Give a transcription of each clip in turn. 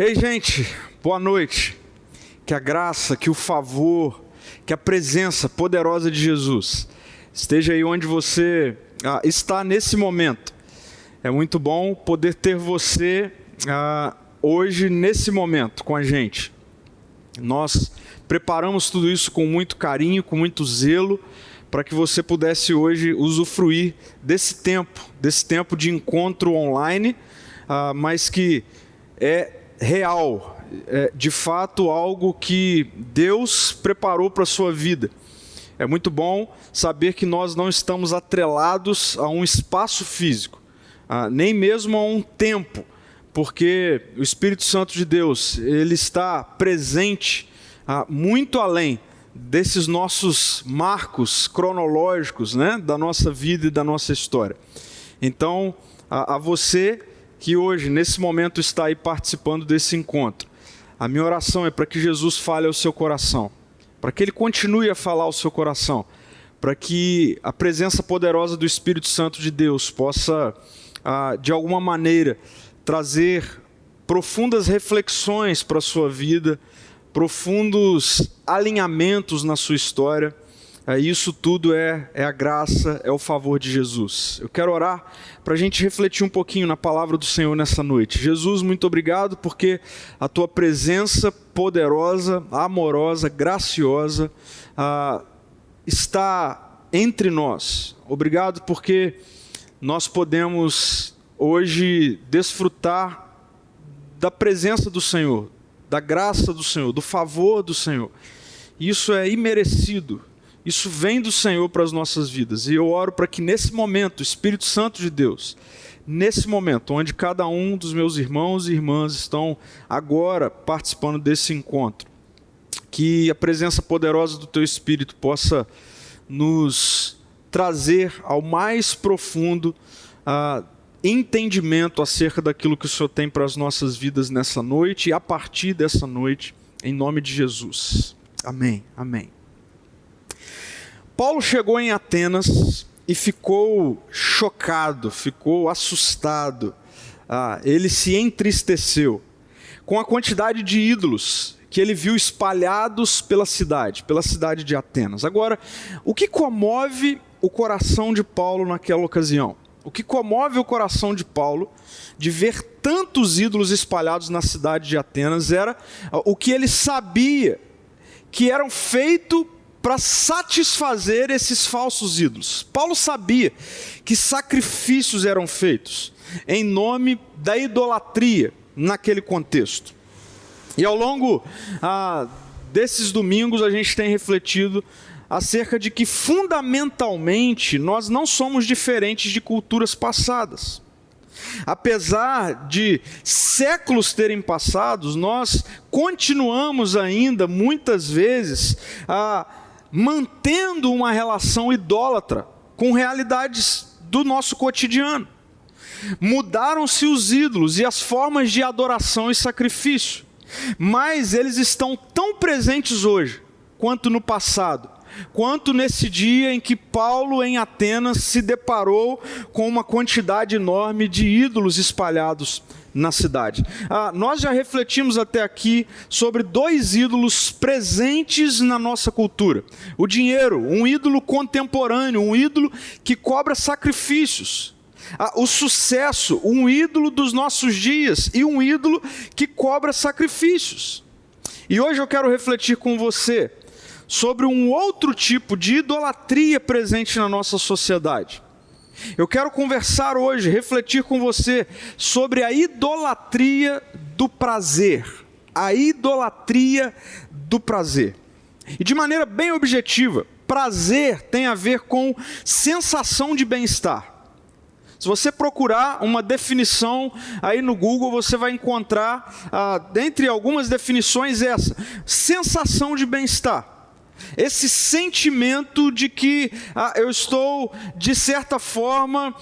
Ei, gente, boa noite. Que a graça, que o favor, que a presença poderosa de Jesus esteja aí onde você está nesse momento. É muito bom poder ter você hoje, nesse momento, com a gente. Nós preparamos tudo isso com muito carinho, com muito zelo, para que você pudesse hoje usufruir desse tempo de encontro online, mas que é real, é de fato algo que Deus preparou para a sua vida. É muito bom saber que nós não estamos atrelados a um espaço físico, nem mesmo a um tempo, porque o Espírito Santo de Deus, ele está presente muito além desses nossos marcos cronológicos, né, da nossa vida e da nossa história. Então, a você que hoje, nesse momento, está aí participando desse encontro, a minha oração é para que Jesus fale ao seu coração, para que Ele continue a falar ao seu coração, para que a presença poderosa do Espírito Santo de Deus possa, de alguma maneira, trazer profundas reflexões para a sua vida, profundos alinhamentos na sua história. Isso tudo é a graça, é o favor de Jesus. Eu quero orar para a gente refletir um pouquinho na palavra do Senhor nessa noite. Jesus, muito obrigado porque a Tua presença poderosa, amorosa, graciosa está entre nós. Obrigado porque nós podemos hoje desfrutar da presença do Senhor, da graça do Senhor, do favor do Senhor. Isso é imerecido. Isso vem do Senhor para as nossas vidas. E eu oro para que nesse momento, o Espírito Santo de Deus, nesse momento, onde cada um dos meus irmãos e irmãs estão agora participando desse encontro, que a presença poderosa do Teu Espírito possa nos trazer ao mais profundo entendimento acerca daquilo que o Senhor tem para as nossas vidas nessa noite e a partir dessa noite, em nome de Jesus. Amém, amém. Paulo chegou em Atenas e ficou chocado, ficou assustado, ele se entristeceu com a quantidade de ídolos que ele viu espalhados pela cidade de Atenas. Agora, o que comove o coração de Paulo naquela ocasião? O que comove o coração de Paulo de ver tantos ídolos espalhados na cidade de Atenas era o que ele sabia que eram feitos para satisfazer esses falsos ídolos. Paulo sabia que sacrifícios eram feitos em nome da idolatria naquele contexto. E ao longo desses domingos a gente tem refletido acerca de que fundamentalmente nós não somos diferentes de culturas passadas. Apesar de séculos terem passado, nós continuamos ainda muitas vezes mantendo uma relação idólatra com realidades do nosso cotidiano. Mudaram-se os ídolos e as formas de adoração e sacrifício, mas eles estão tão presentes hoje quanto no passado, quanto nesse dia em que Paulo em Atenas se deparou com uma quantidade enorme de ídolos espalhados na cidade. Nós já refletimos até aqui sobre dois ídolos presentes na nossa cultura. O dinheiro, um ídolo contemporâneo, um ídolo que cobra sacrifícios. O sucesso, um ídolo dos nossos dias e um ídolo que cobra sacrifícios. E hoje eu quero refletir com você sobre um outro tipo de idolatria presente na nossa sociedade. Eu quero conversar hoje, refletir com você sobre a idolatria do prazer. A idolatria do prazer. E de maneira bem objetiva, prazer tem a ver com sensação de bem-estar. Se você procurar uma definição aí no Google, você vai encontrar, dentre algumas definições, essa: sensação de bem-estar. Esse sentimento de que eu estou, de certa forma,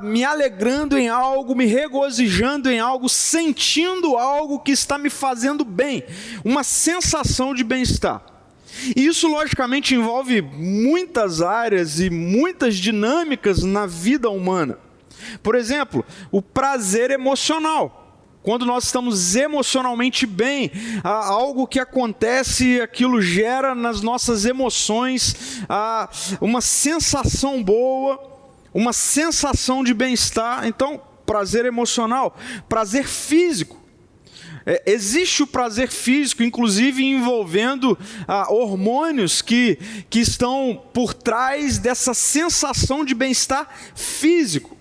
me alegrando em algo, me regozijando em algo, sentindo algo que está me fazendo bem. Uma sensação de bem-estar. E isso, logicamente, envolve muitas áreas e muitas dinâmicas na vida humana. Por exemplo, o prazer emocional. Quando nós estamos emocionalmente bem, algo que acontece, aquilo gera nas nossas emoções uma sensação boa, uma sensação de bem-estar. Então, prazer emocional, prazer físico. Existe o prazer físico, inclusive envolvendo hormônios que estão por trás dessa sensação de bem-estar físico.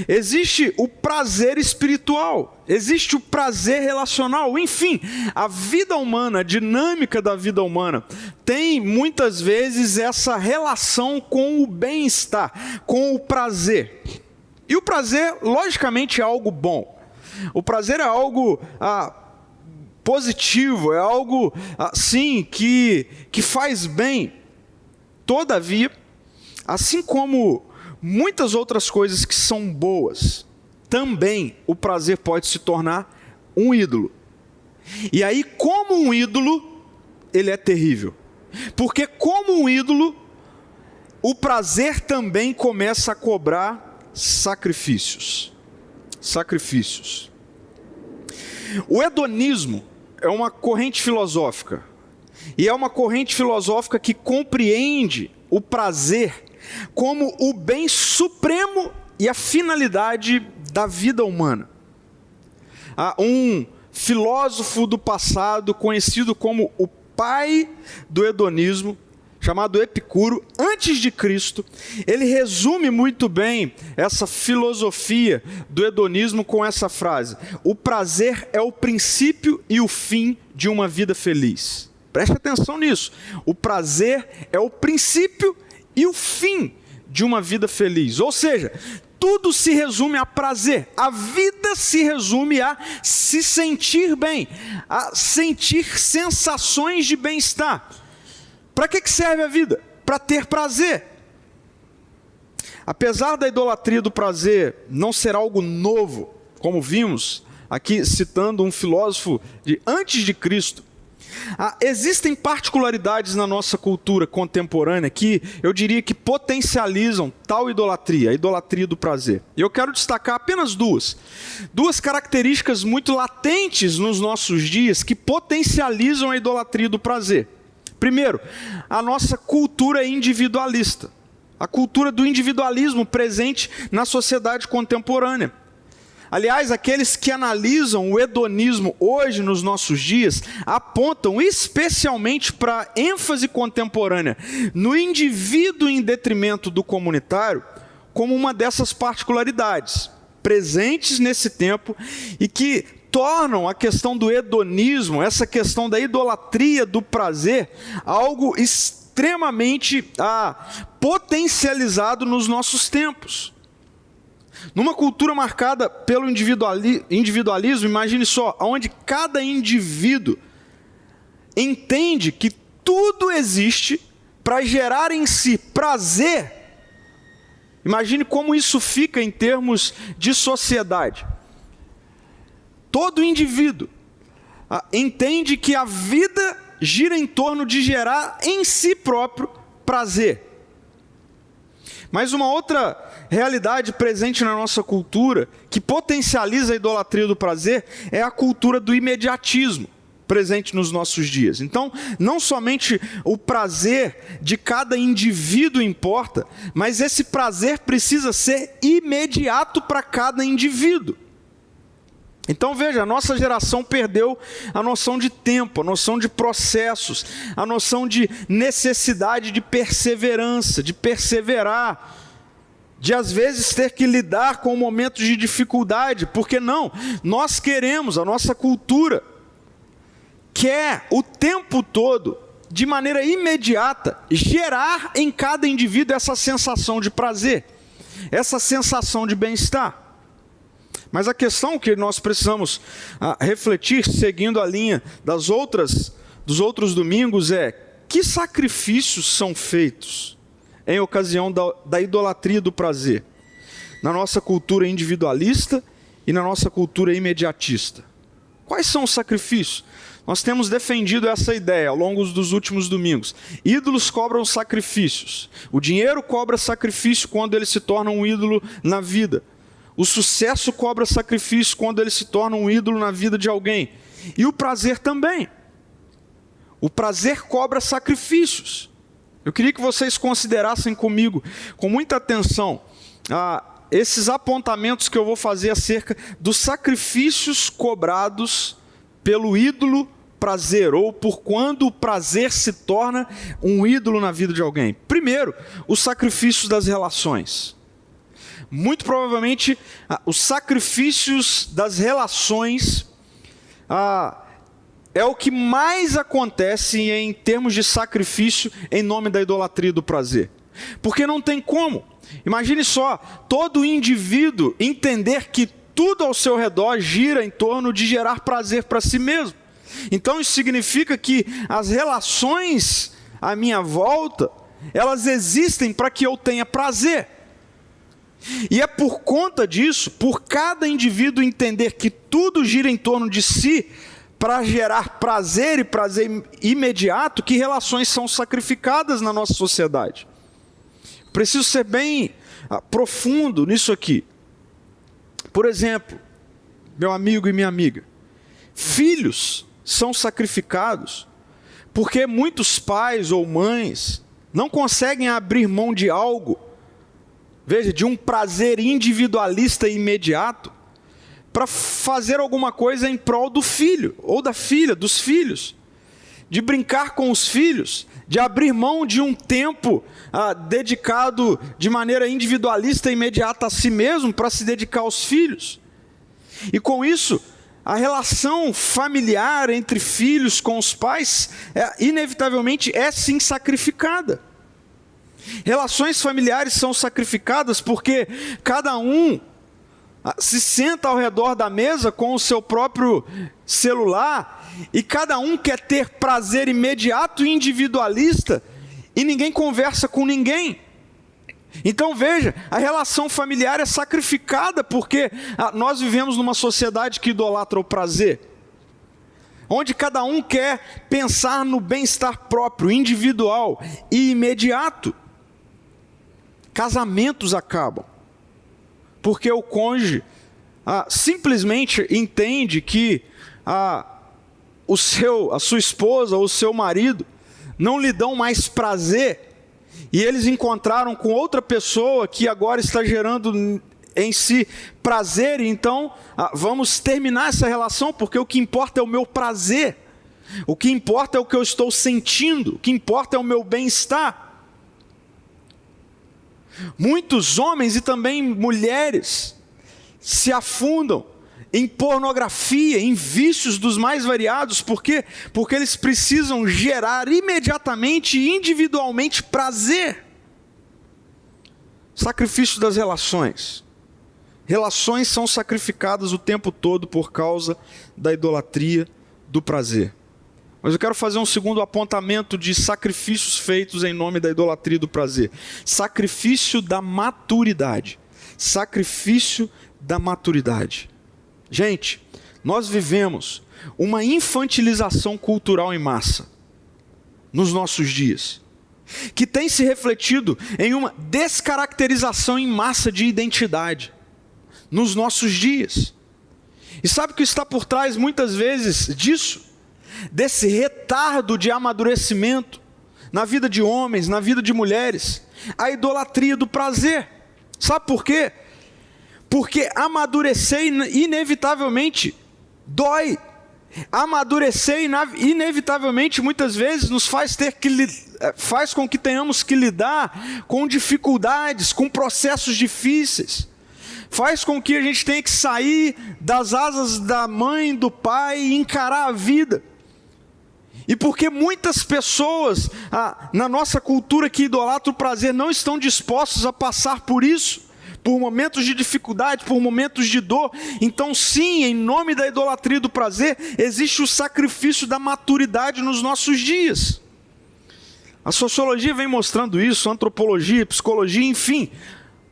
Existe o prazer espiritual, existe o prazer relacional, enfim, a vida humana, a dinâmica da vida humana, tem muitas vezes essa relação com o bem-estar, com o prazer. E o prazer, logicamente, é algo bom. O prazer é algo positivo, é algo, sim, que faz bem. Todavia, assim como muitas outras coisas que são boas, também o prazer pode se tornar um ídolo. E aí, como um ídolo, ele é terrível. Porque como um ídolo, o prazer também começa a cobrar sacrifícios. Sacrifícios. O hedonismo é uma corrente filosófica. E é uma corrente filosófica que compreende o prazer como o bem supremo e a finalidade da vida humana. Um filósofo do passado, conhecido como o pai do hedonismo, chamado Epicuro, antes de Cristo, ele resume muito bem essa filosofia do hedonismo com essa frase: o prazer é o princípio e o fim de uma vida feliz. Preste atenção nisso. O prazer é o princípio e o fim de uma vida feliz. Ou seja, tudo se resume a prazer. A vida se resume a se sentir bem, a sentir sensações de bem-estar. Para que serve a vida? Para ter prazer. Apesar da idolatria do prazer não ser algo novo, como vimos aqui citando um filósofo de antes de Cristo, existem particularidades na nossa cultura contemporânea que eu diria que potencializam tal idolatria, a idolatria do prazer. E eu quero destacar apenas duas características muito latentes nos nossos dias que potencializam a idolatria do prazer. Primeiro, a nossa cultura individualista, a cultura do individualismo presente na sociedade contemporânea. Aliás, aqueles que analisam o hedonismo hoje nos nossos dias apontam especialmente para a ênfase contemporânea no indivíduo em detrimento do comunitário como uma dessas particularidades presentes nesse tempo e que tornam a questão do hedonismo, essa questão da idolatria do prazer, algo extremamente potencializado nos nossos tempos. Numa cultura marcada pelo individualismo, imagine só, onde cada indivíduo entende que tudo existe para gerar em si prazer. Imagine como isso fica em termos de sociedade. Todo indivíduo entende que a vida gira em torno de gerar em si próprio prazer. Mas uma outra realidade presente na nossa cultura, que potencializa a idolatria do prazer, é a cultura do imediatismo, presente nos nossos dias. Então, não somente o prazer de cada indivíduo importa, mas esse prazer precisa ser imediato para cada indivíduo. Então veja, a nossa geração perdeu a noção de tempo, a noção de processos, a noção de necessidade de perseverança, de perseverar, de às vezes ter que lidar com momentos de dificuldade, porque não, nós queremos, a nossa cultura quer o tempo todo, de maneira imediata, gerar em cada indivíduo essa sensação de prazer, essa sensação de bem-estar. Mas a questão que nós precisamos refletir, seguindo a linha dos outros domingos, é: que sacrifícios são feitos em ocasião da idolatria do prazer, na nossa cultura individualista e na nossa cultura imediatista? Quais são os sacrifícios? Nós temos defendido essa ideia ao longo dos últimos domingos. Ídolos cobram sacrifícios. O dinheiro cobra sacrifício quando ele se torna um ídolo na vida. O sucesso cobra sacrifício quando ele se torna um ídolo na vida de alguém. E o prazer também. O prazer cobra sacrifícios. Eu queria que vocês considerassem comigo, com muita atenção, esses apontamentos que eu vou fazer acerca dos sacrifícios cobrados pelo ídolo prazer, ou por quando o prazer se torna um ídolo na vida de alguém. Primeiro, os sacrifícios das relações. Muito provavelmente, os sacrifícios das relações é o que mais acontece em termos de sacrifício em nome da idolatria do prazer. Porque não tem como. Imagine só, todo indivíduo entender que tudo ao seu redor gira em torno de gerar prazer para si mesmo. Então isso significa que as relações à minha volta, elas existem para que eu tenha prazer. E é por conta disso, por cada indivíduo entender que tudo gira em torno de si, para gerar prazer e prazer imediato, que relações são sacrificadas na nossa sociedade. Preciso ser bem profundo nisso aqui. Por exemplo, meu amigo e minha amiga, filhos são sacrificados porque muitos pais ou mães não conseguem abrir mão de algo, veja, de um prazer individualista e imediato, para fazer alguma coisa em prol do filho, ou da filha, dos filhos, de brincar com os filhos, de abrir mão de um tempo dedicado de maneira individualista e imediata a si mesmo, para se dedicar aos filhos. E com isso, a relação familiar entre filhos com os pais, inevitavelmente é sim sacrificada. Relações familiares são sacrificadas porque cada um se senta ao redor da mesa com o seu próprio celular e cada um quer ter prazer imediato e individualista e ninguém conversa com ninguém. Então veja, a relação familiar é sacrificada porque nós vivemos numa sociedade que idolatra o prazer, onde cada um quer pensar no bem-estar próprio, individual e imediato. Casamentos acabam porque o cônjuge simplesmente entende que a sua esposa ou o seu marido não lhe dão mais prazer, e eles encontraram com outra pessoa que agora está gerando em si prazer, e então vamos terminar essa relação, porque o que importa é o meu prazer, o que importa é o que eu estou sentindo, o que importa é o meu bem-estar. Muitos homens e também mulheres se afundam em pornografia, em vícios dos mais variados, porque eles precisam gerar imediatamente e individualmente prazer. Sacrifício das relações. Relações são sacrificadas o tempo todo por causa da idolatria do prazer. Mas eu quero fazer um segundo apontamento de sacrifícios feitos em nome da idolatria do prazer. Sacrifício da maturidade. Sacrifício da maturidade. Gente, nós vivemos uma infantilização cultural em massa nos nossos dias, que tem se refletido em uma descaracterização em massa de identidade nos nossos dias. E sabe o que está por trás muitas vezes disso? Desse retardo de amadurecimento na vida de homens, na vida de mulheres, a idolatria do prazer. Sabe por quê? Porque amadurecer inevitavelmente dói. Amadurecer inevitavelmente muitas vezes nos faz com que tenhamos que lidar com dificuldades, com processos difíceis. Faz com que a gente tenha que sair das asas da mãe, do pai e encarar a vida. E porque muitas pessoas na nossa cultura que idolatra o prazer não estão dispostos a passar por isso, por momentos de dificuldade, por momentos de dor. Então sim, em nome da idolatria do prazer, existe o sacrifício da maturidade nos nossos dias. A sociologia vem mostrando isso, a antropologia, a psicologia, enfim.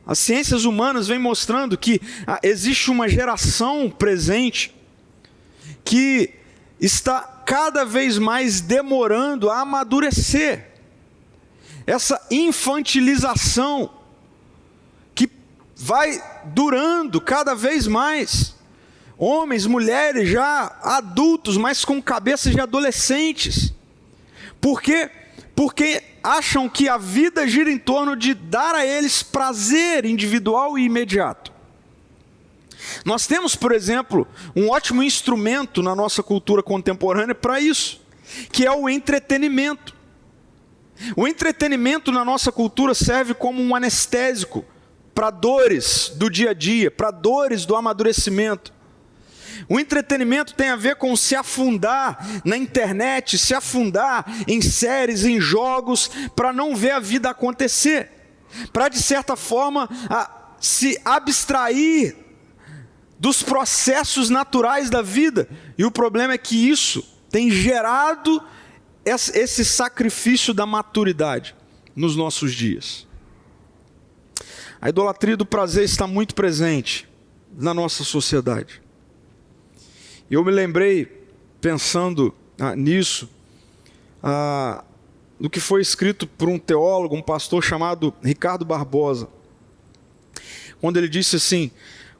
As ciências humanas vêm mostrando que existe uma geração presente que está cada vez mais demorando a amadurecer. Essa infantilização que vai durando cada vez mais. Homens, mulheres já adultos, mas com cabeças de adolescentes. Por quê? Porque acham que a vida gira em torno de dar a eles prazer individual e imediato. Nós temos, por exemplo, um ótimo instrumento na nossa cultura contemporânea para isso, que é o entretenimento. O entretenimento na nossa cultura serve como um anestésico para dores do dia a dia, para dores do amadurecimento. O entretenimento tem a ver com se afundar na internet, se afundar em séries, em jogos, para não ver a vida acontecer, para de certa forma se abstrair dos processos naturais da vida. E o problema é que isso tem gerado esse sacrifício da maturidade nos nossos dias. A idolatria do prazer está muito presente na nossa sociedade. E eu me lembrei, pensando nisso, do que foi escrito por um teólogo, um pastor chamado Ricardo Barbosa, quando ele disse assim: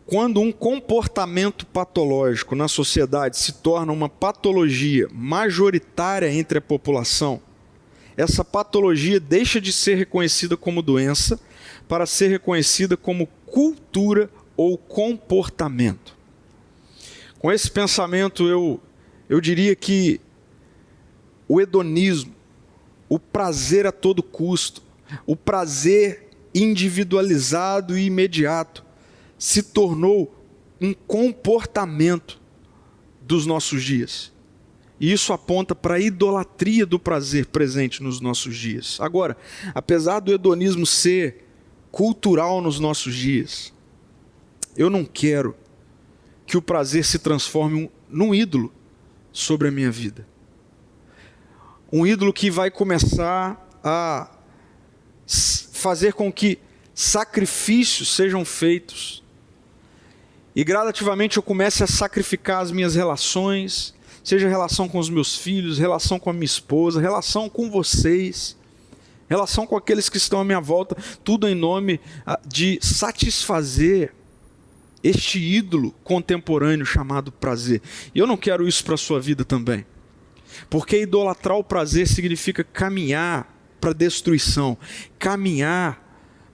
quando um comportamento patológico na sociedade se torna uma patologia majoritária entre a população, essa patologia deixa de ser reconhecida como doença para ser reconhecida como cultura ou comportamento. Com esse pensamento, eu diria que o hedonismo, o prazer a todo custo, o prazer individualizado e imediato, se tornou um comportamento dos nossos dias. E isso aponta para a idolatria do prazer presente nos nossos dias. Agora, apesar do hedonismo ser cultural nos nossos dias, eu não quero que o prazer se transforme num ídolo sobre a minha vida. Um ídolo que vai começar a fazer com que sacrifícios sejam feitos. E gradativamente eu comece a sacrificar as minhas relações, seja relação com os meus filhos, relação com a minha esposa, relação com vocês, relação com aqueles que estão à minha volta, tudo em nome de satisfazer este ídolo contemporâneo chamado prazer. E eu não quero isso para a sua vida também. Porque idolatrar o prazer significa caminhar para a destruição, caminhar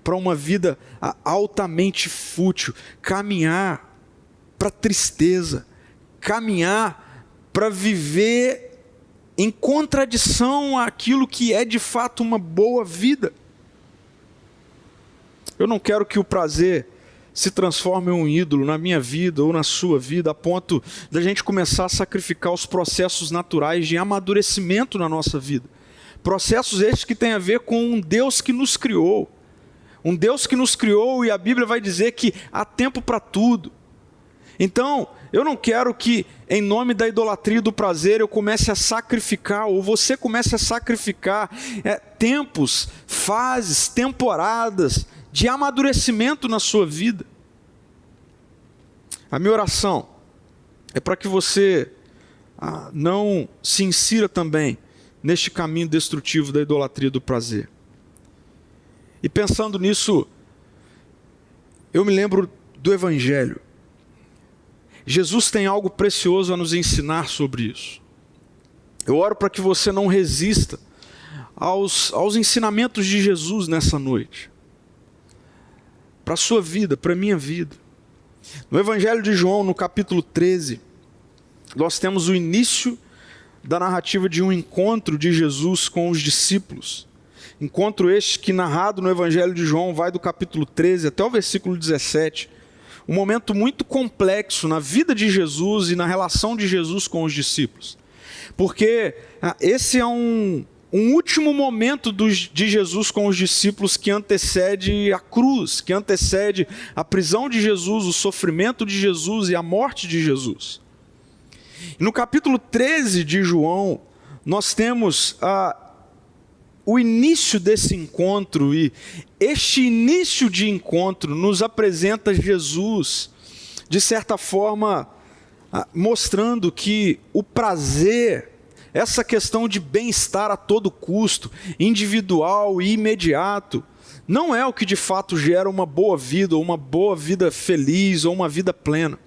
para uma vida altamente fútil, caminhar para a tristeza, caminhar para viver em contradição àquilo que é de fato uma boa vida. Eu não quero que o prazer se transforme em um ídolo na minha vida ou na sua vida, a ponto da gente começar a sacrificar os processos naturais de amadurecimento na nossa vida. Processos estes que têm a ver com um Deus que nos criou. Um Deus que nos criou, e a Bíblia vai dizer que há tempo para tudo. Então, eu não quero que, em nome da idolatria do prazer, eu comece a sacrificar, ou você comece a sacrificar tempos, fases, temporadas de amadurecimento na sua vida. A minha oração é para que você não se insira também neste caminho destrutivo da idolatria do prazer. E pensando nisso, eu me lembro do Evangelho. Jesus tem algo precioso a nos ensinar sobre isso. Eu oro para que você não resista aos ensinamentos de Jesus nessa noite. Para a sua vida, para a minha vida. No Evangelho de João, no capítulo 13, nós temos o início da narrativa de um encontro de Jesus com os discípulos. Encontro este que, narrado no Evangelho de João, vai do capítulo 13 até o versículo 17. Um momento muito complexo na vida de Jesus e na relação de Jesus com os discípulos. Porque esse é um último momento de Jesus com os discípulos que antecede a cruz, que antecede a prisão de Jesus, o sofrimento de Jesus e a morte de Jesus. E no capítulo 13 de João, nós temos o início desse encontro, e este início de encontro nos apresenta Jesus, de certa forma, mostrando que o prazer, essa questão de bem-estar a todo custo, individual e imediato, não é o que de fato gera uma boa vida, ou uma boa vida feliz, ou uma vida plena.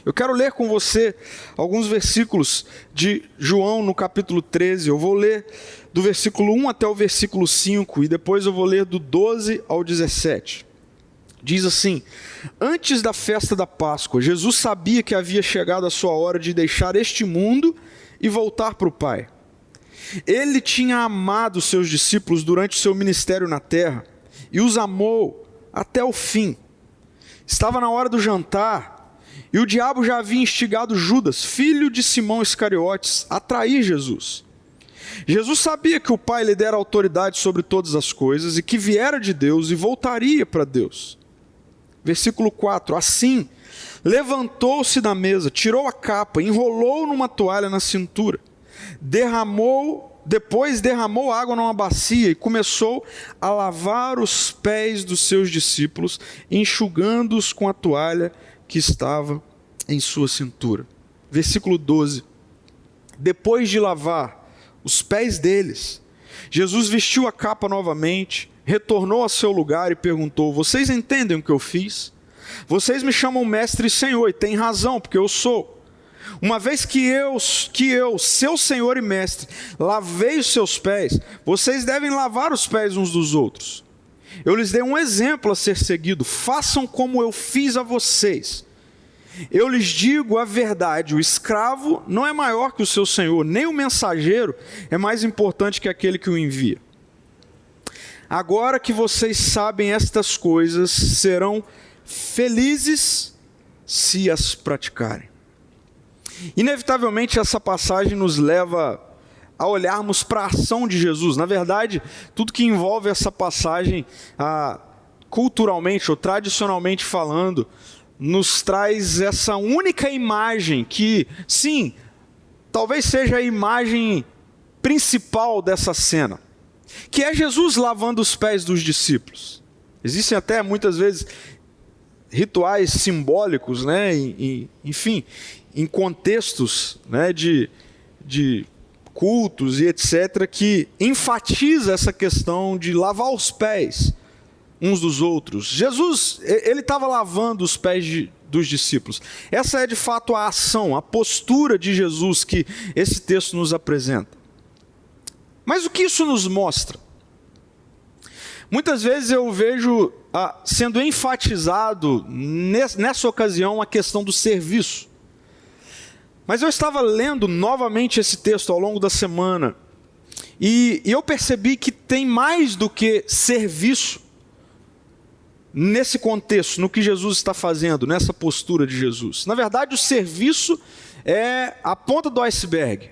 Eu quero ler com você alguns versículos de João no capítulo 13. Eu vou ler do versículo 1 até o versículo 5 e depois eu vou ler do 12 ao 17. Diz assim: antes da festa da Páscoa, Jesus sabia que havia chegado a sua hora de deixar este mundo e voltar para o Pai. Ele tinha amado seus discípulos durante o seu ministério na terra e os amou até o fim. Estava na hora do jantar e o diabo já havia instigado Judas, filho de Simão Iscariotes, a trair Jesus. Jesus sabia que o Pai lhe dera autoridade sobre todas as coisas e que viera de Deus e voltaria para Deus. Versículo 4, assim, levantou-se da mesa, tirou a capa, enrolou numa toalha na cintura, depois derramou água numa bacia e começou a lavar os pés dos seus discípulos, enxugando-os com a toalha que estava em sua cintura. Versículo 12, depois de lavar os pés deles, Jesus vestiu a capa novamente, retornou ao seu lugar e perguntou: vocês entendem o que eu fiz? Vocês me chamam mestre e senhor, e têm razão, porque eu sou. Uma vez que eu, seu senhor e mestre, lavei os seus pés, vocês devem lavar os pés uns dos outros. Eu lhes dei um exemplo a ser seguido, façam como eu fiz a vocês. Eu lhes digo a verdade, o escravo não é maior que o seu senhor, nem o mensageiro é mais importante que aquele que o envia. Agora que vocês sabem estas coisas, serão felizes se as praticarem. Inevitavelmente essa passagem nos leva a olharmos para a ação de Jesus. Na verdade, tudo que envolve essa passagem, culturalmente ou tradicionalmente falando, nos traz essa única imagem que, sim, talvez seja a imagem principal dessa cena, que é Jesus lavando os pés dos discípulos. Existem até muitas vezes rituais simbólicos, né, enfim, em contextos, né, de cultos e etc., que enfatiza essa questão de lavar os pés uns dos outros. Jesus, ele estava lavando os pés dos discípulos. Essa é de fato a ação, a postura de Jesus que esse texto nos apresenta. Mas o que isso nos mostra? Muitas vezes eu vejo sendo enfatizado nessa ocasião a questão do serviço. Mas eu estava lendo novamente esse texto ao longo da semana e eu percebi que tem mais do que serviço nesse contexto, no que Jesus está fazendo, nessa postura de Jesus. Na verdade, o serviço é a ponta do iceberg.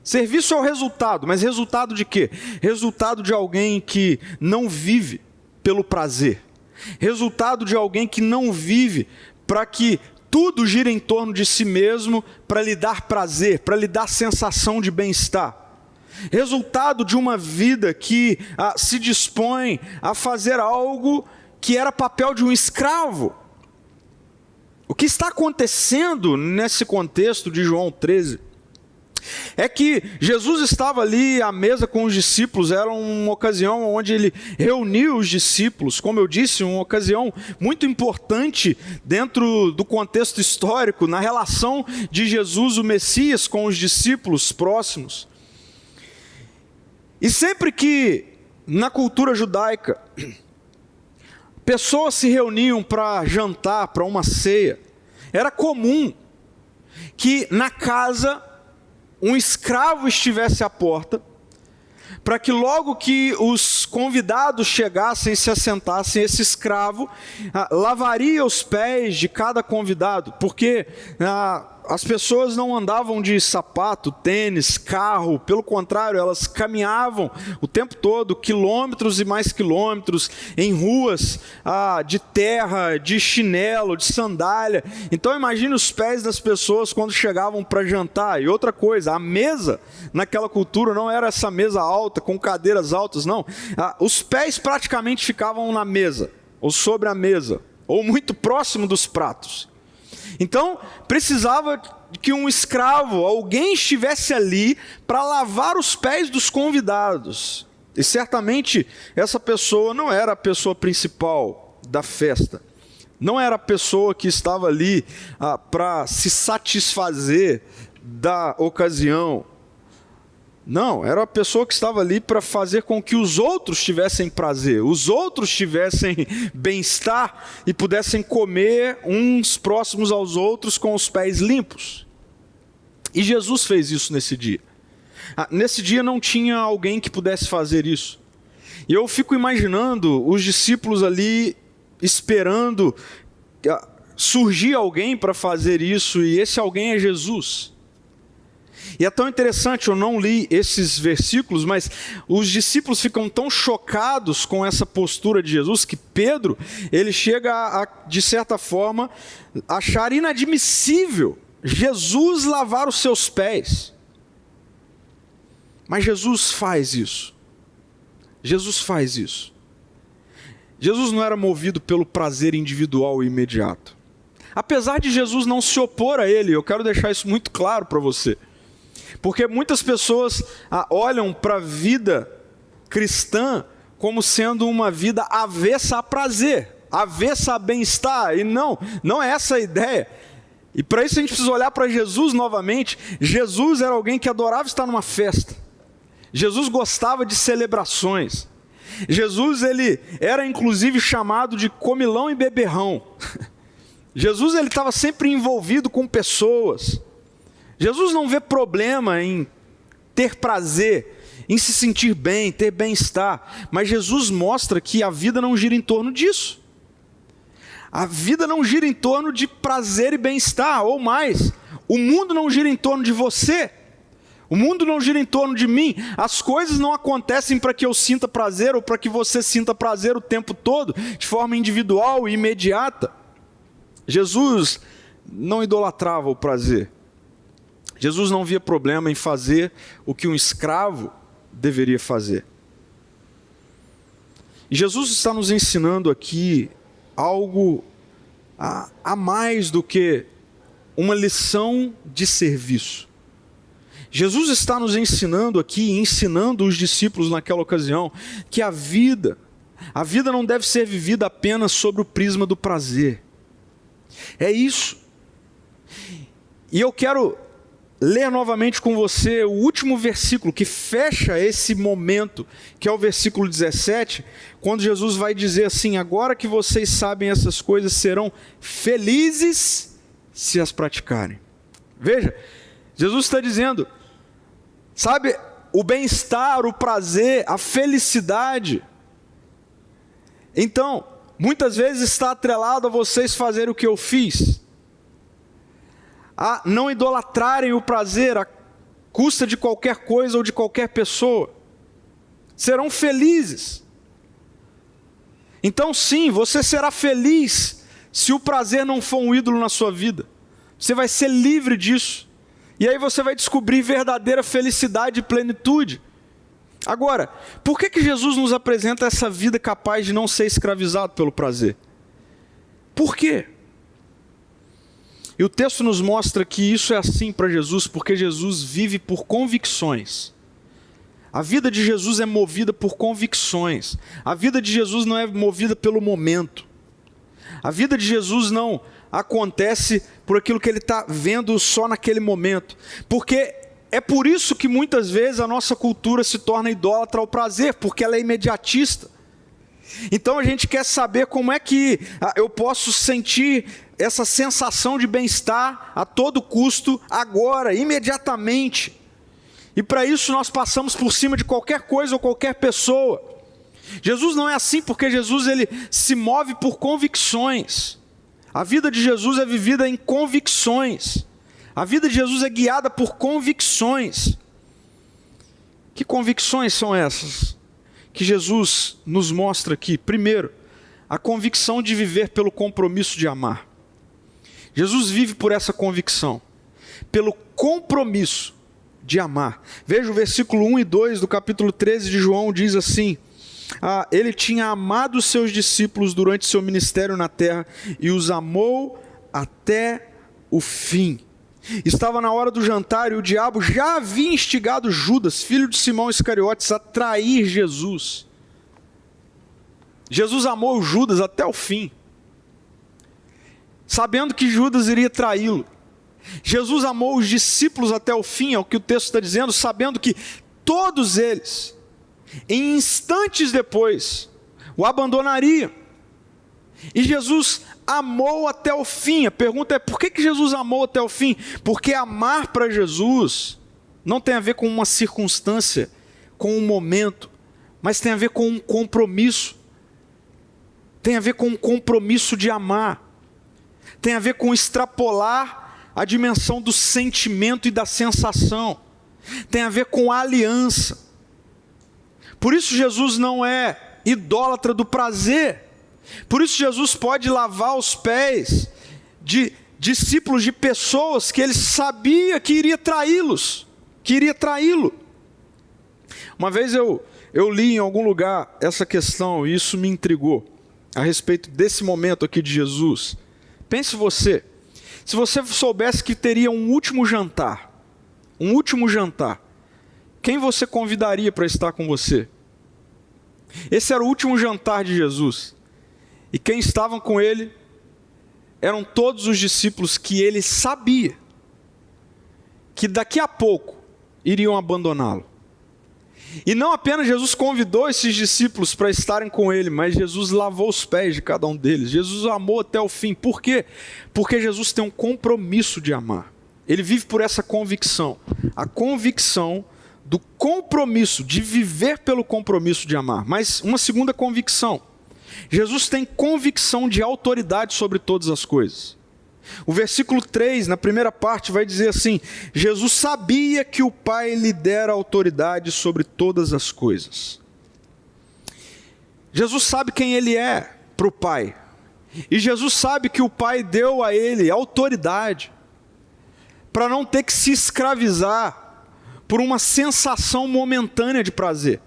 Serviço é o resultado, mas resultado de quê? Resultado de alguém que não vive pelo prazer. Resultado de alguém que não vive para que tudo gira em torno de si mesmo, para lhe dar prazer, para lhe dar sensação de bem-estar. Resultado de uma vida que se dispõe a fazer algo que era papel de um escravo. O que está acontecendo nesse contexto de João 13 é que Jesus estava ali à mesa com os discípulos. Era uma ocasião onde ele reuniu os discípulos, como eu disse, uma ocasião muito importante dentro do contexto histórico, na relação de Jesus, o Messias, com os discípulos próximos. E sempre que na cultura judaica pessoas se reuniam para jantar, para uma ceia, era comum que na casa um escravo estivesse à porta, para que logo que os convidados chegassem e se assentassem, esse escravo lavaria os pés de cada convidado, porque as pessoas não andavam de sapato, tênis, carro, pelo contrário, elas caminhavam o tempo todo, quilômetros e mais quilômetros, em ruas de terra, de chinelo, de sandália. Então imagine os pés das pessoas quando chegavam para jantar. E outra coisa, a mesa naquela cultura não era essa mesa alta, com cadeiras altas, não. Os pés praticamente ficavam na mesa, ou sobre a mesa, ou muito próximo dos pratos. Então, precisava que um escravo, alguém estivesse ali para lavar os pés dos convidados. E certamente essa pessoa não era a pessoa principal da festa. Não era a pessoa que estava ali para se satisfazer da ocasião. Não, era a pessoa que estava ali para fazer com que os outros tivessem prazer, os outros tivessem bem-estar e pudessem comer uns próximos aos outros com os pés limpos. E Jesus fez isso nesse dia. Nesse dia não tinha alguém que pudesse fazer isso. E eu fico imaginando os discípulos ali esperando surgir alguém para fazer isso, e esse alguém é Jesus. E é tão interessante, eu não li esses versículos, mas os discípulos ficam tão chocados com essa postura de Jesus, que Pedro, ele chega a, de certa forma, achar inadmissível Jesus lavar os seus pés. Mas Jesus faz isso. Jesus faz isso. Jesus não era movido pelo prazer individual e imediato. Apesar de Jesus não se opor a ele, eu quero deixar isso muito claro para você. Porque muitas pessoas olham para a vida cristã como sendo uma vida avessa a prazer, avessa a bem-estar, e não é essa a ideia. E para isso a gente precisa olhar para Jesus novamente. Jesus era alguém que adorava estar numa festa. Jesus gostava de celebrações. Jesus, ele era inclusive chamado de comilão e beberrão. Jesus, ele estava sempre envolvido com pessoas. Jesus não vê problema em ter prazer, em se sentir bem, ter bem-estar. Mas Jesus mostra que a vida não gira em torno disso. A vida não gira em torno de prazer e bem-estar, ou mais. O mundo não gira em torno de você. O mundo não gira em torno de mim. As coisas não acontecem para que eu sinta prazer ou para que você sinta prazer o tempo todo, de forma individual e imediata. Jesus não idolatrava o prazer. Jesus não via problema em fazer o que um escravo deveria fazer. E Jesus está nos ensinando aqui algo a mais do que uma lição de serviço. Jesus está nos ensinando aqui, ensinando os discípulos naquela ocasião, que a vida não deve ser vivida apenas sobre o prisma do prazer. É isso. E eu quero ler novamente com você o último versículo que fecha esse momento, que é o versículo 17, quando Jesus vai dizer assim: agora que vocês sabem essas coisas, serão felizes se as praticarem. Veja, Jesus está dizendo, sabe, o bem-estar, o prazer, a felicidade. Então, muitas vezes está atrelado a vocês fazerem o que eu fiz. A não idolatrarem o prazer à custa de qualquer coisa ou de qualquer pessoa. Serão felizes. Então sim, você será feliz se o prazer não for um ídolo na sua vida. Você vai ser livre disso. E aí você vai descobrir verdadeira felicidade e plenitude. Agora, por que Jesus nos apresenta essa vida capaz de não ser escravizado pelo prazer? Por quê? E o texto nos mostra que isso é assim para Jesus, porque Jesus vive por convicções. A vida de Jesus é movida por convicções. A vida de Jesus não é movida pelo momento. A vida de Jesus não acontece por aquilo que ele está vendo só naquele momento. Porque é por isso que muitas vezes a nossa cultura se torna idólatra ao prazer, porque ela é imediatista. Então a gente quer saber como é que eu posso sentir essa sensação de bem-estar a todo custo, agora, imediatamente. E para isso nós passamos por cima de qualquer coisa ou qualquer pessoa. Jesus não é assim, porque Jesus ele se move por convicções. A vida de Jesus é vivida em convicções. A vida de Jesus é guiada por convicções. Que convicções são essas que Jesus nos mostra aqui? Primeiro, a convicção de viver pelo compromisso de amar. Jesus vive por essa convicção, pelo compromisso de amar. Veja o versículo 1 e 2 do capítulo 13 de João, diz assim: ele tinha amado os seus discípulos durante seu ministério na terra e os amou até o fim. Estava na hora do jantar e o diabo já havia instigado Judas, filho de Simão Iscariotes, a trair Jesus. Jesus amou Judas até o fim, sabendo que Judas iria traí-lo. Jesus amou os discípulos até o fim, é o que o texto está dizendo, sabendo que todos eles, em instantes depois, o abandonariam. E Jesus amou até o fim. A pergunta é, por que Jesus amou até o fim? Porque amar para Jesus não tem a ver com uma circunstância, com um momento, mas tem a ver com um compromisso. Tem a ver com um compromisso de amar. Tem a ver com extrapolar a dimensão do sentimento e da sensação. Tem a ver com a aliança. Por isso Jesus não é idólatra do prazer. Por isso Jesus pode lavar os pés de discípulos de pessoas que ele sabia que iria traí-los, que iria traí-lo. Uma vez eu li em algum lugar essa questão e isso me intrigou, a respeito desse momento aqui de Jesus. Pense você, se você soubesse que teria um último jantar, quem você convidaria para estar com você? Esse era o último jantar de Jesus. E quem estavam com ele eram todos os discípulos que ele sabia que daqui a pouco iriam abandoná-lo. E não apenas Jesus convidou esses discípulos para estarem com ele, mas Jesus lavou os pés de cada um deles. Jesus amou até o fim. Por quê? Porque Jesus tem um compromisso de amar. Ele vive por essa convicção. A convicção do compromisso, de viver pelo compromisso de amar. Mas uma segunda convicção. Jesus tem convicção de autoridade sobre todas as coisas. O versículo 3, na primeira parte, vai dizer assim: Jesus sabia que o Pai lhe dera autoridade sobre todas as coisas. Jesus sabe quem ele é para o Pai. E Jesus sabe que o Pai deu a ele autoridade para não ter que se escravizar por uma sensação momentânea de prazer.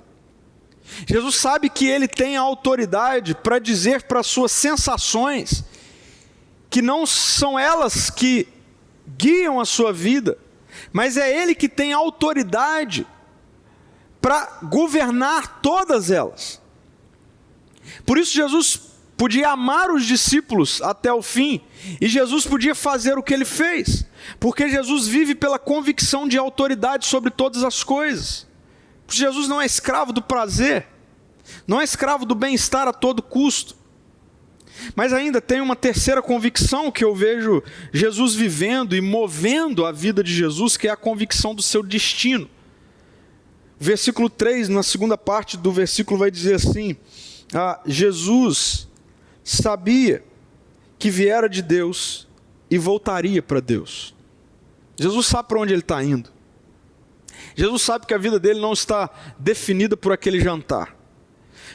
Jesus sabe que ele tem a autoridade para dizer para as suas sensações que não são elas que guiam a sua vida, mas é ele que tem autoridade para governar todas elas. Por isso Jesus podia amar os discípulos até o fim, e Jesus podia fazer o que ele fez, porque Jesus vive pela convicção de autoridade sobre todas as coisas. Jesus não é escravo do prazer, não é escravo do bem-estar a todo custo. Mas ainda tem uma terceira convicção que eu vejo Jesus vivendo e movendo a vida de Jesus, que é a convicção do seu destino. Versículo 3, na segunda parte do versículo, vai dizer assim: Jesus sabia que viera de Deus e voltaria para Deus. Jesus sabe para onde ele está indo. Jesus sabe que a vida dele não está definida por aquele jantar.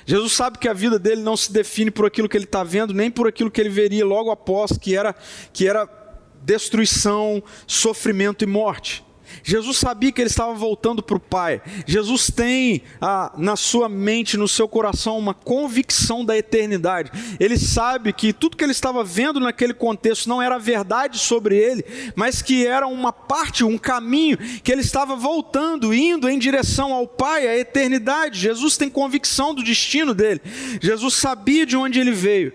Jesus sabe que a vida dele não se define por aquilo que ele está vendo, nem por aquilo que ele veria logo após, que era destruição, sofrimento e morte. Jesus sabia que ele estava voltando para o Pai. Jesus tem na sua mente, no seu coração, uma convicção da eternidade. Ele sabe que tudo que ele estava vendo naquele contexto não era verdade sobre ele, mas que era uma parte, um caminho, que ele estava voltando, indo em direção ao Pai, à eternidade. Jesus tem convicção do destino dele. Jesus sabia de onde ele veio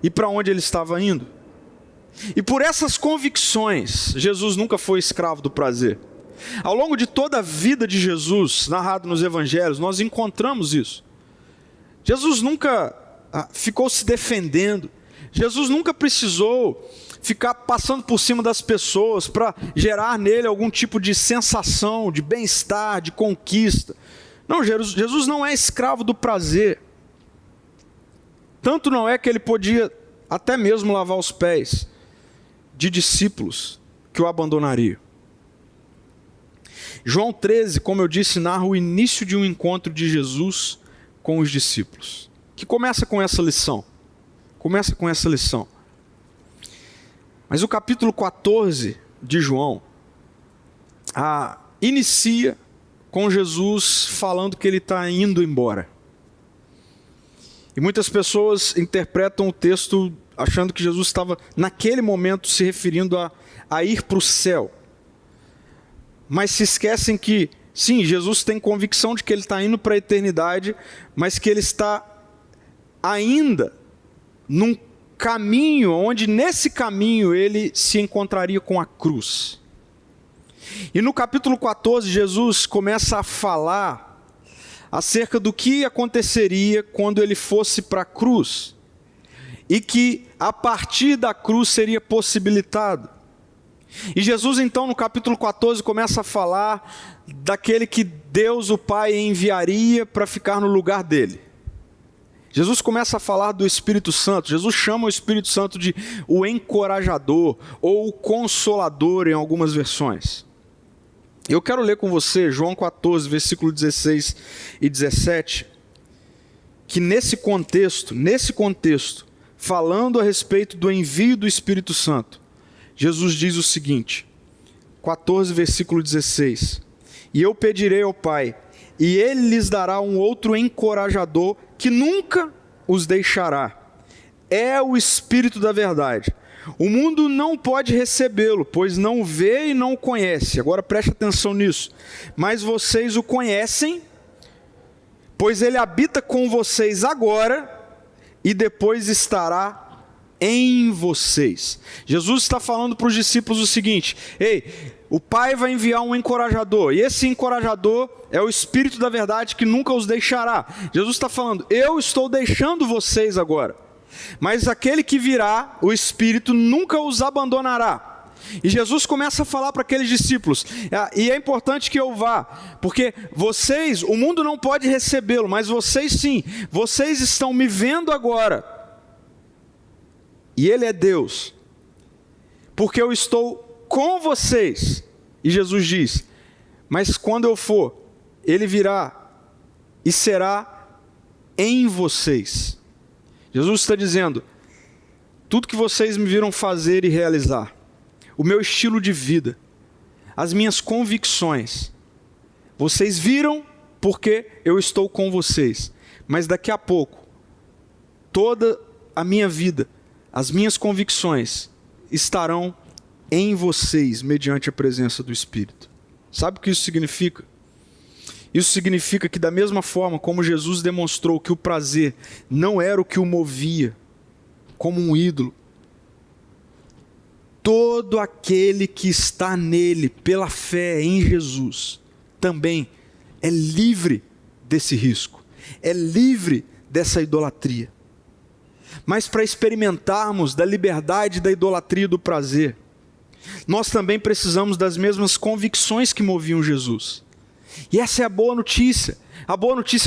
e para onde ele estava indo. E por essas convicções, Jesus nunca foi escravo do prazer. Ao longo de toda a vida de Jesus, narrado nos evangelhos, nós encontramos isso. Jesus nunca ficou se defendendo. Jesus nunca precisou ficar passando por cima das pessoas para gerar nele algum tipo de sensação, de bem-estar, de conquista. Não, Jesus não é escravo do prazer. Tanto não é que ele podia até mesmo lavar os pés de discípulos que o abandonariam. João 13, como eu disse, narra o início de um encontro de Jesus com os discípulos, que começa com essa lição. Mas o capítulo 14 de João inicia com Jesus falando que ele está indo embora. E muitas pessoas interpretam o texto achando que Jesus estava, naquele momento, se referindo a ir para o céu. mas se esquecem que, sim, Jesus tem convicção de que ele está indo para a eternidade, mas que ele está ainda num caminho, onde nesse caminho ele se encontraria com a cruz. E no capítulo 14, Jesus começa a falar acerca do que aconteceria quando ele fosse para a cruz, e que a partir da cruz seria possibilitado. E Jesus então no capítulo 14 começa a falar daquele que Deus o Pai enviaria para ficar no lugar dele. Jesus começa a falar do Espírito Santo. Jesus chama o Espírito Santo de o encorajador ou o consolador em algumas versões. Eu quero ler com você João 14, versículo 16 e 17, que nesse contexto, falando a respeito do envio do Espírito Santo, Jesus diz o seguinte, 14, versículo 16, e eu pedirei ao Pai, e Ele lhes dará um outro encorajador, que nunca os deixará. É o Espírito da verdade. O mundo não pode recebê-lo, pois não vê e não o conhece. Agora preste atenção nisso. Mas vocês o conhecem, pois ele habita com vocês agora e depois estará em vocês. Jesus está falando para os discípulos o seguinte: ei, o Pai vai enviar um encorajador, e esse encorajador é o Espírito da verdade que nunca os deixará. Jesus está falando, eu estou deixando vocês agora, mas aquele que virá, o Espírito, nunca os abandonará. E Jesus começa a falar para aqueles discípulos, e é importante que eu vá, porque vocês, o mundo não pode recebê-lo, mas vocês sim, vocês estão me vendo agora, e Ele é Deus, porque eu estou com vocês. E Jesus diz, mas quando eu for, Ele virá e será em vocês. Jesus está dizendo, tudo que vocês me viram fazer e realizar, o meu estilo de vida, as minhas convicções, vocês viram porque eu estou com vocês, mas daqui a pouco, toda a minha vida, as minhas convicções estarão em vocês, mediante a presença do Espírito. Sabe o que isso significa? Isso significa que da mesma forma como Jesus demonstrou que o prazer não era o que o movia, como um ídolo, todo aquele que está nele, pela fé em Jesus, também é livre desse risco, é livre dessa idolatria. Mas para experimentarmos da liberdade da idolatria e do prazer, nós também precisamos das mesmas convicções que moviam Jesus. E essa é a boa notícia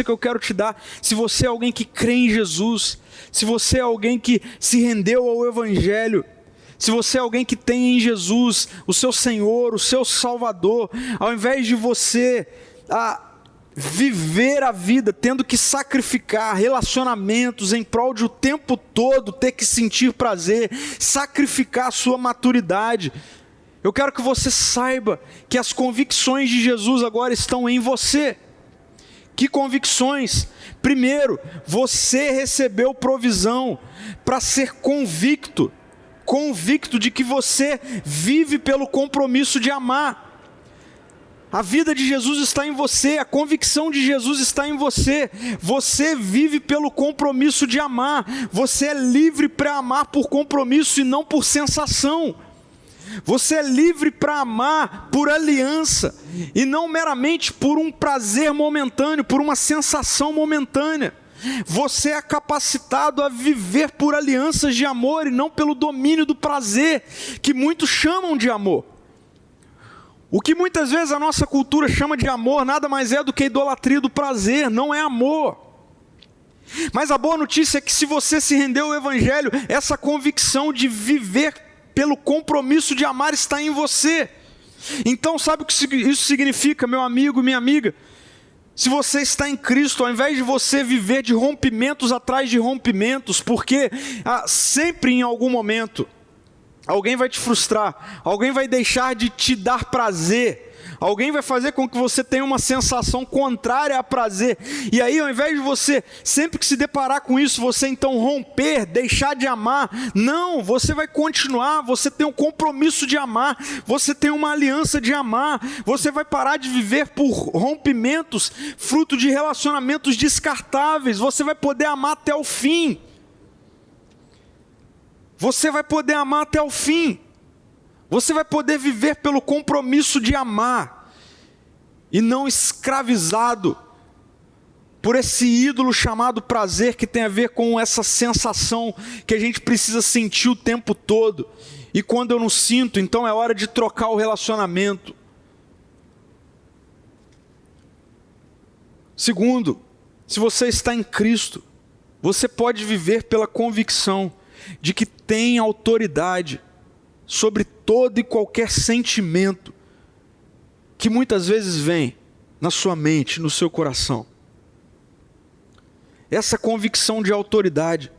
que eu quero te dar. Se você é alguém que crê em Jesus, se você é alguém que se rendeu ao Evangelho, se você é alguém que tem em Jesus o seu Senhor, o seu Salvador, ao invés de você viver a vida tendo que sacrificar relacionamentos em prol de o tempo todo ter que sentir prazer, sacrificar a sua maturidade, eu quero que você saiba que as convicções de Jesus agora estão em você. Que convicções? Primeiro, você recebeu provisão para ser convicto de que você vive pelo compromisso de amar. A vida de Jesus está em você, a convicção de Jesus está em você. Você vive pelo compromisso de amar. Você é livre para amar por compromisso e não por sensação. Você é livre para amar por aliança e não meramente por um prazer momentâneo, por uma sensação momentânea. Você é capacitado a viver por alianças de amor e não pelo domínio do prazer, que muitos chamam de amor. O que muitas vezes a nossa cultura chama de amor nada mais é do que idolatria do prazer, não é amor. Mas a boa notícia é que se você se rendeu ao Evangelho, essa convicção de viver pelo compromisso de amar está em você. Então sabe o que isso significa, meu amigo e minha amiga? Se você está em Cristo, ao invés de você viver de rompimentos atrás de rompimentos, porque sempre em algum momento alguém vai te frustrar, alguém vai deixar de te dar prazer, alguém vai fazer com que você tenha uma sensação contrária a prazer, e aí ao invés de você, sempre que se deparar com isso, você então romper, deixar de amar, não, você vai continuar, você tem um compromisso de amar, você tem uma aliança de amar, você vai parar de viver por rompimentos, fruto de relacionamentos descartáveis, você vai poder amar até o fim, você vai poder amar até o fim. Você vai poder viver pelo compromisso de amar, e não escravizado por esse ídolo chamado prazer, que tem a ver com essa sensação que a gente precisa sentir o tempo todo, e quando eu não sinto, então é hora de trocar o relacionamento. Segundo, se você está em Cristo, você pode viver pela convicção de que tem autoridade sobre todo e qualquer sentimento que muitas vezes vem na sua mente, no seu coração. Essa convicção de autoridade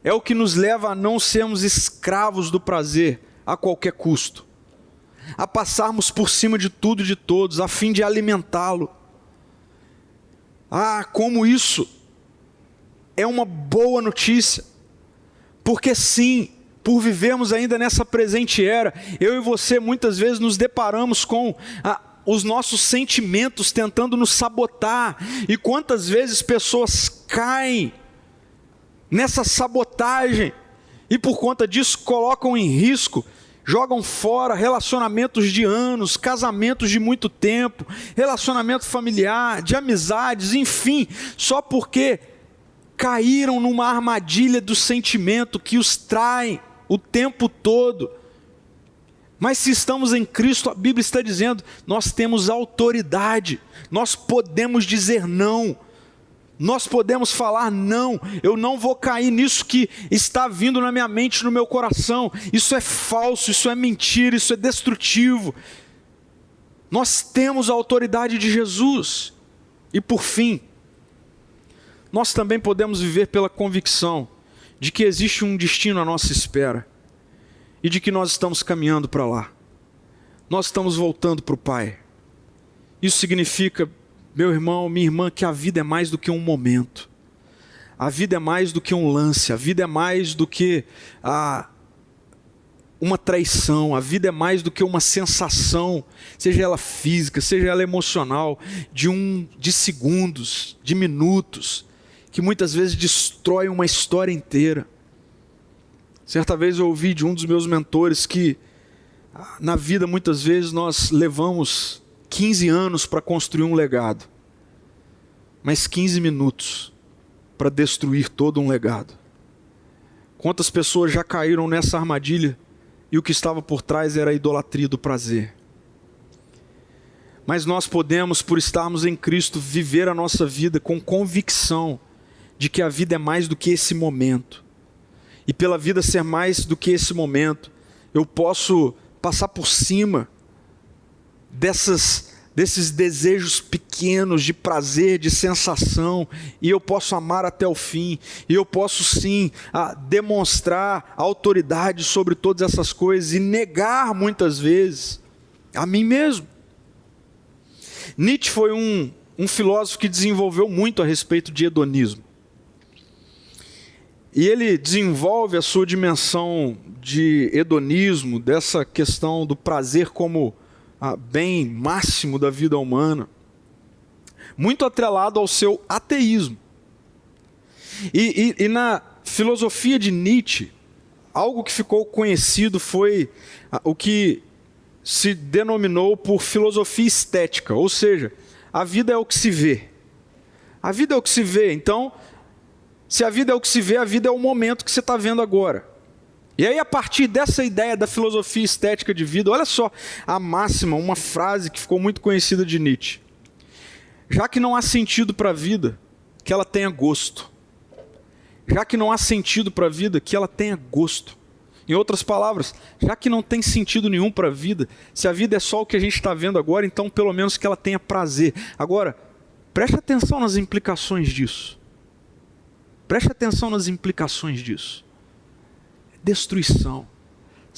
é o que nos leva a não sermos escravos do prazer a qualquer custo, a passarmos por cima de tudo e de todos, a fim de alimentá-lo. Como isso é uma boa notícia, porque sim, por vivermos ainda nessa presente era, eu e você muitas vezes nos deparamos com os nossos sentimentos tentando nos sabotar, e quantas vezes pessoas caem nessa sabotagem, e por conta disso colocam em risco, jogam fora relacionamentos de anos, casamentos de muito tempo, relacionamento familiar, de amizades, enfim, só porque caíram numa armadilha do sentimento que os trai o tempo todo. Mas se estamos em Cristo, a Bíblia está dizendo, nós temos autoridade, nós podemos dizer não, nós podemos falar não, eu não vou cair nisso que está vindo na minha mente, no meu coração, isso é falso, isso é mentira, isso é destrutivo. Nós temos a autoridade de Jesus. E por fim, nós também podemos viver pela convicção de que existe um destino à nossa espera, e de que nós estamos caminhando para lá, nós estamos voltando para o Pai. Isso significa, meu irmão, minha irmã, que a vida é mais do que um momento, a vida é mais do que um lance, a vida é mais do que uma traição, a vida é mais do que uma sensação, seja ela física, seja ela emocional, de segundos, de minutos, que muitas vezes destrói uma história inteira. Certa vez eu ouvi de um dos meus mentores que na vida muitas vezes nós levamos 15 anos para construir um legado, mas 15 minutos para destruir todo um legado. Quantas pessoas já caíram nessa armadilha e o que estava por trás era a idolatria do prazer. Mas nós podemos, por estarmos em Cristo, viver a nossa vida com convicção de que a vida é mais do que esse momento. E pela vida ser mais do que esse momento, eu posso passar por cima desses desejos pequenos de prazer, de sensação, e eu posso amar até o fim, e eu posso sim demonstrar autoridade sobre todas essas coisas, e negar muitas vezes a mim mesmo. Nietzsche foi um filósofo que desenvolveu muito a respeito de hedonismo. E ele desenvolve a sua dimensão de hedonismo, dessa questão do prazer como bem máximo da vida humana, muito atrelado ao seu ateísmo. E na filosofia de Nietzsche, algo que ficou conhecido foi o que se denominou por filosofia estética, ou seja, a vida é o que se vê. A vida é o que se vê, então, se a vida é o que se vê, a vida é o momento que você está vendo agora. E aí, a partir dessa ideia da filosofia estética de vida, olha só a máxima, uma frase que ficou muito conhecida de Nietzsche. Já que não há sentido para a vida, que ela tenha gosto. Já que não há sentido para a vida, que ela tenha gosto. Em outras palavras, já que não tem sentido nenhum para a vida, se a vida é só o que a gente está vendo agora, então pelo menos que ela tenha prazer. Agora, preste atenção nas implicações disso. Preste atenção nas implicações disso. Destruição,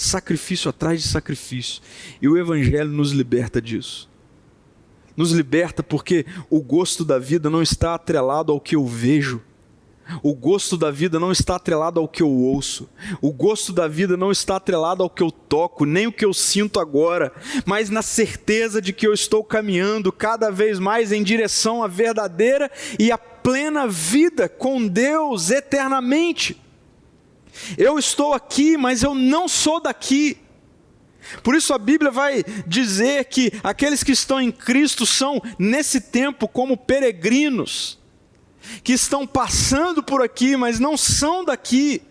sacrifício atrás de sacrifício. E o Evangelho nos liberta disso. Nos liberta porque o gosto da vida não está atrelado ao que eu vejo. O gosto da vida não está atrelado ao que eu ouço. O gosto da vida não está atrelado ao que eu toco, nem o que eu sinto agora, mas na certeza de que eu estou caminhando cada vez mais em direção à verdadeira e à plena vida com Deus eternamente. Eu estou aqui, mas eu não sou daqui. Por isso a Bíblia vai dizer que aqueles que estão em Cristo são, nesse tempo, como peregrinos, que estão passando por aqui, mas não são daqui.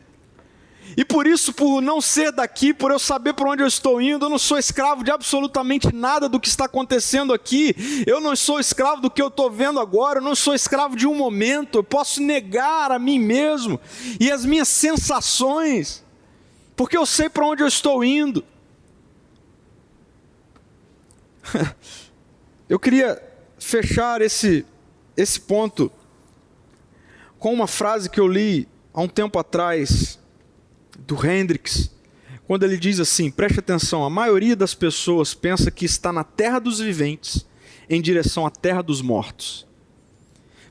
E por isso, por não ser daqui, por eu saber para onde eu estou indo, eu não sou escravo de absolutamente nada do que está acontecendo aqui. Eu não sou escravo do que eu estou vendo agora, eu não sou escravo de um momento. Eu posso negar a mim mesmo e as minhas sensações, porque eu sei para onde eu estou indo. Eu queria fechar esse ponto com uma frase que eu li há um tempo atrás, do Hendricks, quando ele diz assim, preste atenção, a maioria das pessoas pensa que está na terra dos viventes, em direção à terra dos mortos.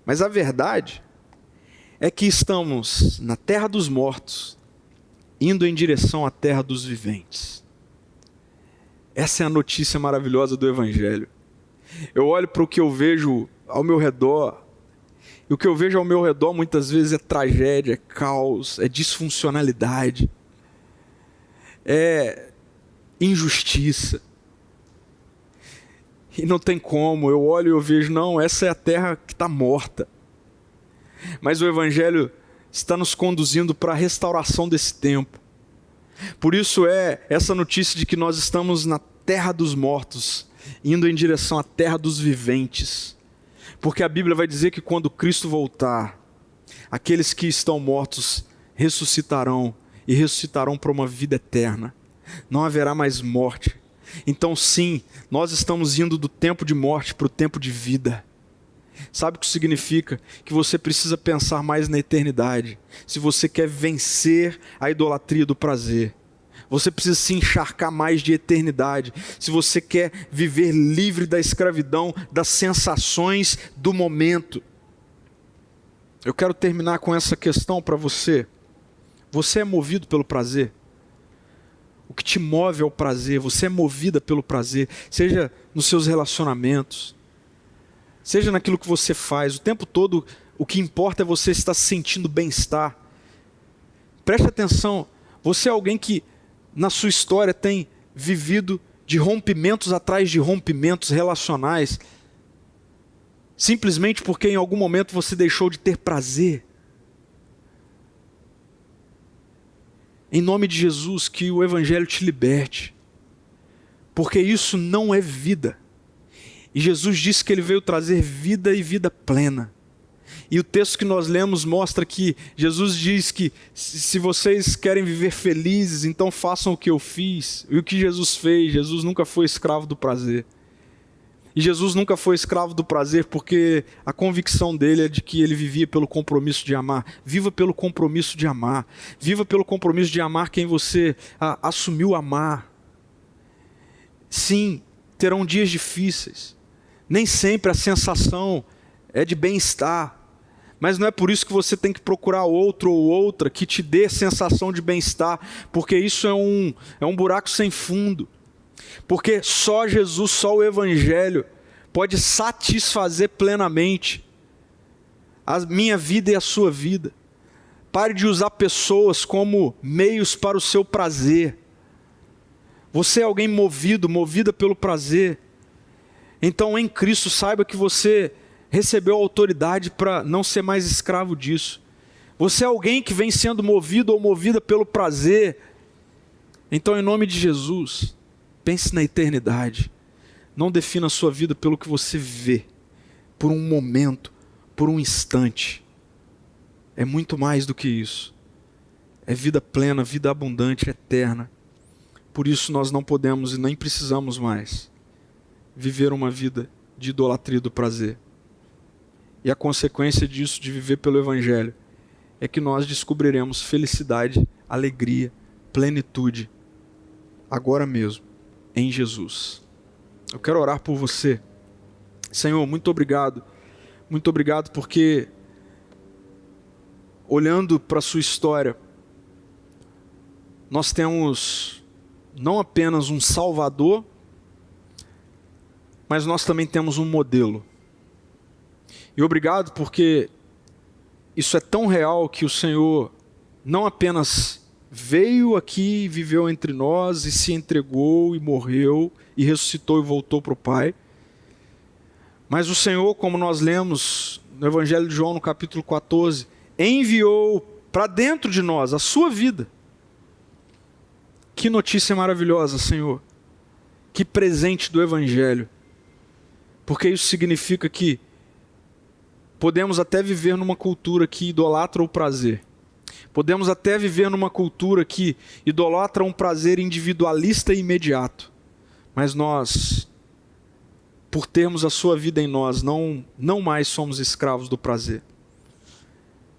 Mas a verdade é que estamos na terra dos mortos, indo em direção à terra dos viventes. Essa é a notícia maravilhosa do Evangelho. Eu olho para o que eu vejo ao meu redor, e o que eu vejo ao meu redor muitas vezes é tragédia, é caos, é disfuncionalidade, é injustiça. E não tem como, eu olho e eu vejo, não, essa é a terra que está morta. Mas o Evangelho está nos conduzindo para a restauração desse tempo. Por isso é essa notícia de que nós estamos na terra dos mortos, indo em direção à terra dos viventes. Porque a Bíblia vai dizer que quando Cristo voltar, aqueles que estão mortos ressuscitarão, e ressuscitarão para uma vida eterna. Não haverá mais morte. Então sim, nós estamos indo do tempo de morte para o tempo de vida. Sabe o que significa? Que você precisa pensar mais na eternidade. Se você quer vencer a idolatria do prazer, você precisa se encharcar mais de eternidade. Se você quer viver livre da escravidão, das sensações do momento. Eu quero terminar com essa questão para você. Você é movido pelo prazer? O que te move é o prazer. Você é movida pelo prazer. Seja nos seus relacionamentos, seja naquilo que você faz. O tempo todo, o que importa é você estar sentindo bem-estar. Preste atenção. Você é alguém que na sua história tem vivido de rompimentos atrás de rompimentos relacionais, simplesmente porque em algum momento você deixou de ter prazer. Em nome de Jesus, que o Evangelho te liberte, porque isso não é vida. E Jesus disse que Ele veio trazer vida e vida plena. E o texto que nós lemos mostra que Jesus diz que se vocês querem viver felizes, então façam o que eu fiz. E o que Jesus fez? Jesus nunca foi escravo do prazer. E Jesus nunca foi escravo do prazer porque a convicção dele é de que ele vivia pelo compromisso de amar. Viva pelo compromisso de amar. Viva pelo compromisso de amar quem você assumiu amar. Sim, terão dias difíceis. Nem sempre a sensação é de bem-estar. Mas não é por isso que você tem que procurar outro ou outra que te dê sensação de bem-estar, porque isso é um buraco sem fundo. Porque só Jesus, só o Evangelho pode satisfazer plenamente a minha vida e a sua vida. Pare de usar pessoas como meios para o seu prazer. Você é alguém movida pelo prazer. Então em Cristo saiba que você recebeu autoridade para não ser mais escravo disso. Você é alguém que vem sendo movido ou movida pelo prazer. Então em nome de Jesus, pense na eternidade. Não defina a sua vida pelo que você vê, por um momento, por um instante. É muito mais do que isso. É vida plena, vida abundante, eterna. Por isso nós não podemos e nem precisamos mais viver uma vida de idolatria do prazer. E a consequência disso, de viver pelo Evangelho, é que nós descobriremos felicidade, alegria, plenitude agora mesmo, em Jesus. Eu quero orar por você. Senhor, muito obrigado. Muito obrigado porque, olhando para a sua história, nós temos não apenas um Salvador, mas nós também temos um modelo. E obrigado porque isso é tão real que o Senhor não apenas veio aqui, viveu entre nós e se entregou e morreu e ressuscitou e voltou para o Pai, mas o Senhor, como nós lemos no Evangelho de João, no capítulo 14, enviou para dentro de nós a sua vida. Que notícia maravilhosa, Senhor. Que presente do Evangelho. Porque isso significa que podemos até viver numa cultura que idolatra o prazer. Podemos até viver numa cultura que idolatra um prazer individualista e imediato. Mas nós, por termos a sua vida em nós, não mais somos escravos do prazer.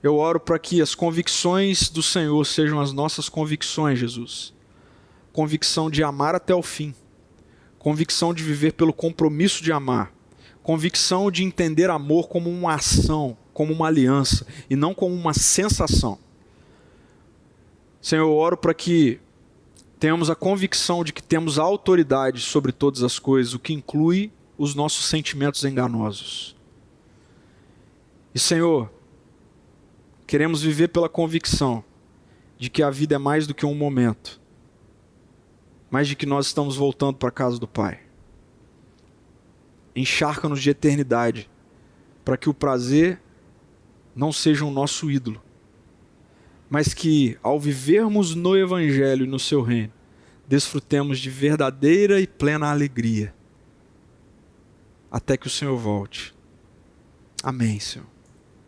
Eu oro para que as convicções do Senhor sejam as nossas convicções, Jesus. Convicção de amar até o fim. Convicção de viver pelo compromisso de amar. Convicção de entender amor como uma ação, como uma aliança, e não como uma sensação. Senhor, eu oro para que tenhamos a convicção de que temos autoridade sobre todas as coisas, o que inclui os nossos sentimentos enganosos. E Senhor, queremos viver pela convicção de que a vida é mais do que um momento, mas de que nós estamos voltando para a casa do Pai. Encharca-nos de eternidade, para que o prazer não seja o nosso ídolo, mas que, ao vivermos no Evangelho e no seu reino, desfrutemos de verdadeira e plena alegria, até que o Senhor volte. Amém, Senhor.